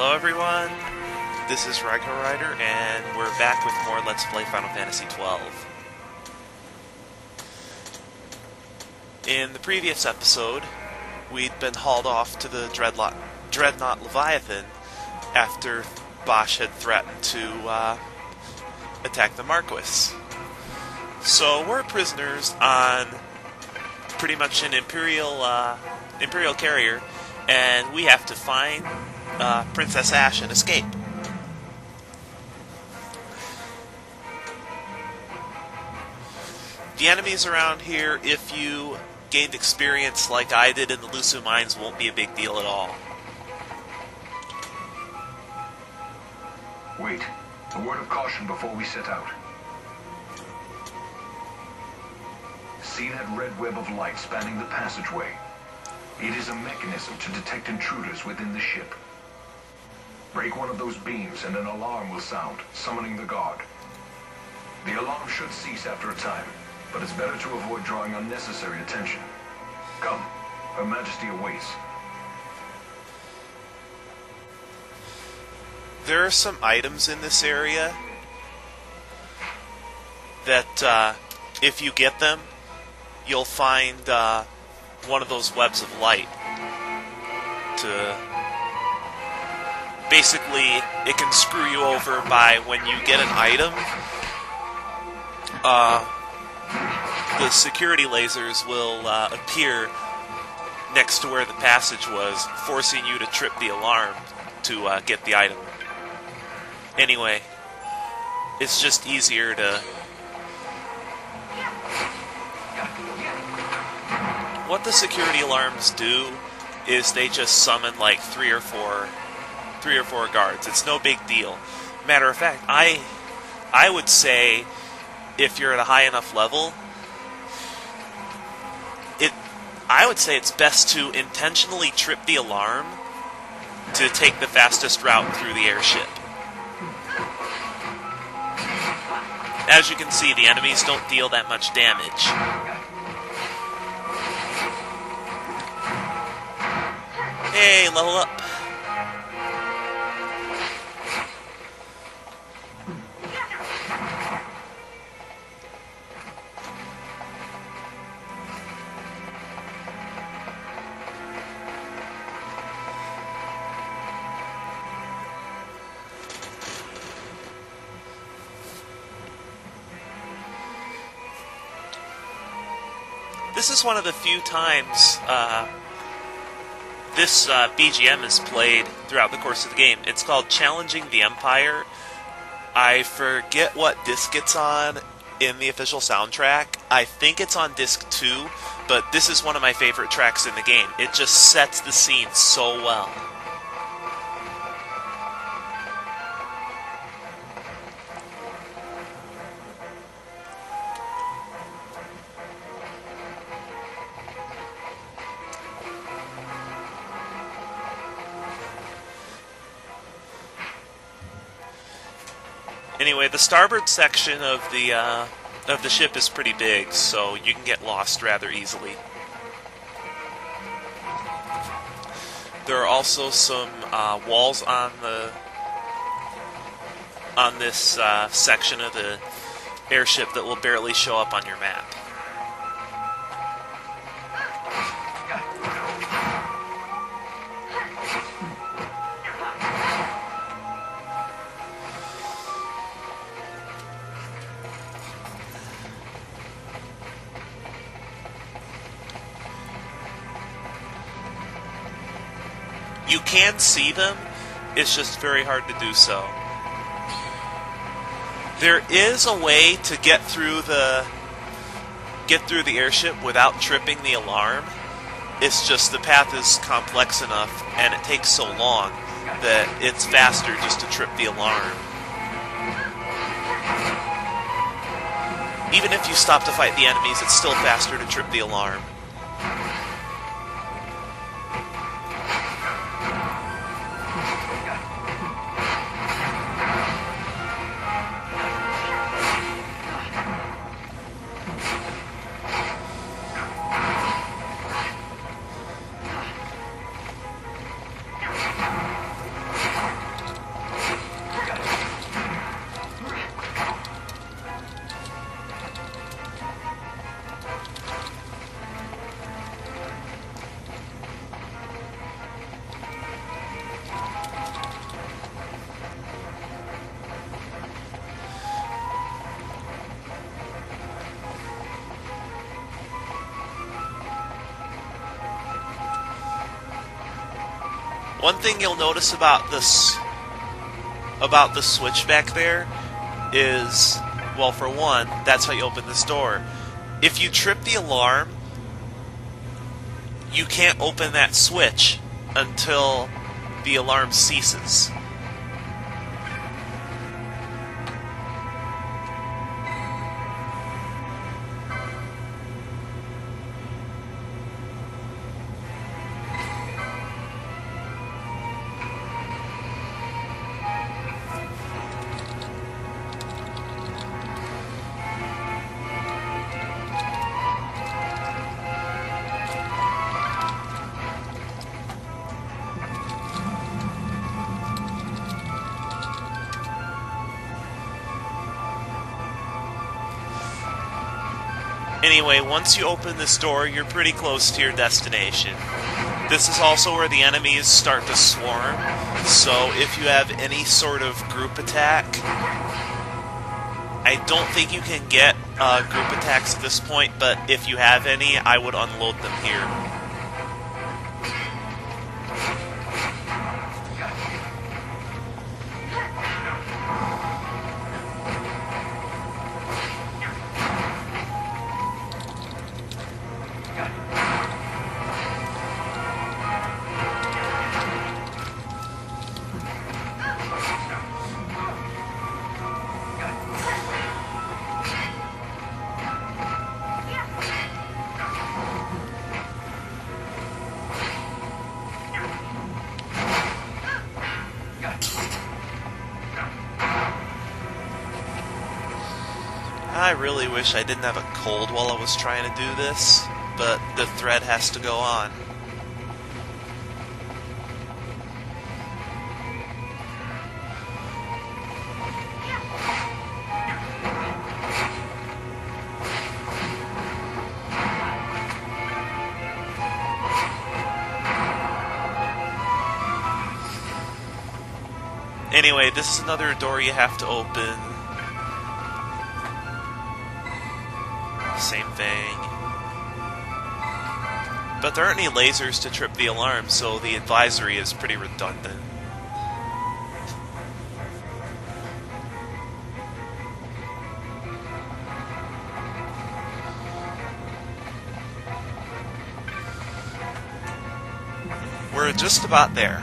Hello everyone, this is Ryko Rider, and we're back with more Let's Play Final Fantasy XII. In the previous episode, we'd been hauled off to the Dreadnought Leviathan after Bosch had threatened to attack the Marquis. So we're prisoners on pretty much an Imperial carrier, and we have to find Princess Ash and escape. The enemies around here, if you gained experience like I did in the Lusu Mines, won't be a big deal at all. Wait, a word of caution before we set out. See that red web of light spanning the passageway? It is a mechanism to detect intruders within the ship. Break one of those beams and an alarm will sound, summoning the guard. The alarm should cease after a time, but it's better to avoid drawing unnecessary attention. Come, Her Majesty awaits. There are some items in this area that, if you get them, you'll find one of those webs of light. Basically, it can screw you over by when you get an item, the security lasers will appear next to where the passage was, forcing you to trip the alarm to get the item. Anyway, it's just easier to... What the security alarms do is they just summon like three or four guards. It's no big deal. Matter of fact, I would say if you're at a high enough level, I would say it's best to intentionally trip the alarm to take the fastest route through the airship. As you can see, the enemies don't deal that much damage. Hey, level up. This is one of the few times this BGM is played throughout the course of the game. It's called Challenging the Empire. I forget what disc it's on in the official soundtrack. I think it's on disc 2, but this is one of my favorite tracks in the game. It just sets the scene so well. Anyway, the starboard section of the ship is pretty big, so you can get lost rather easily. There are also some walls on this section of the airship that will barely show up on your map. You can see them, it's just very hard to do so. There is a way to get through the airship without tripping the alarm. It's just the path is complex enough and it takes so long that it's faster just to trip the alarm. Even if you stop to fight the enemies, it's still faster to trip the alarm. One thing you'll notice about the switch back there is, well, for one, that's how you open this door. If you trip the alarm, you can't open that switch until the alarm ceases. Anyway, once you open this door, you're pretty close to your destination. This is also where the enemies start to swarm, so if you have any sort of group attack, I don't think you can get group attacks at this point, but if you have any, I would unload them here. I really wish I didn't have a cold while I was trying to do this, but the thread has to go on. Anyway, this is another door you have to open. Same thing. But there aren't any lasers to trip the alarm, so the advisory is pretty redundant. We're just about there.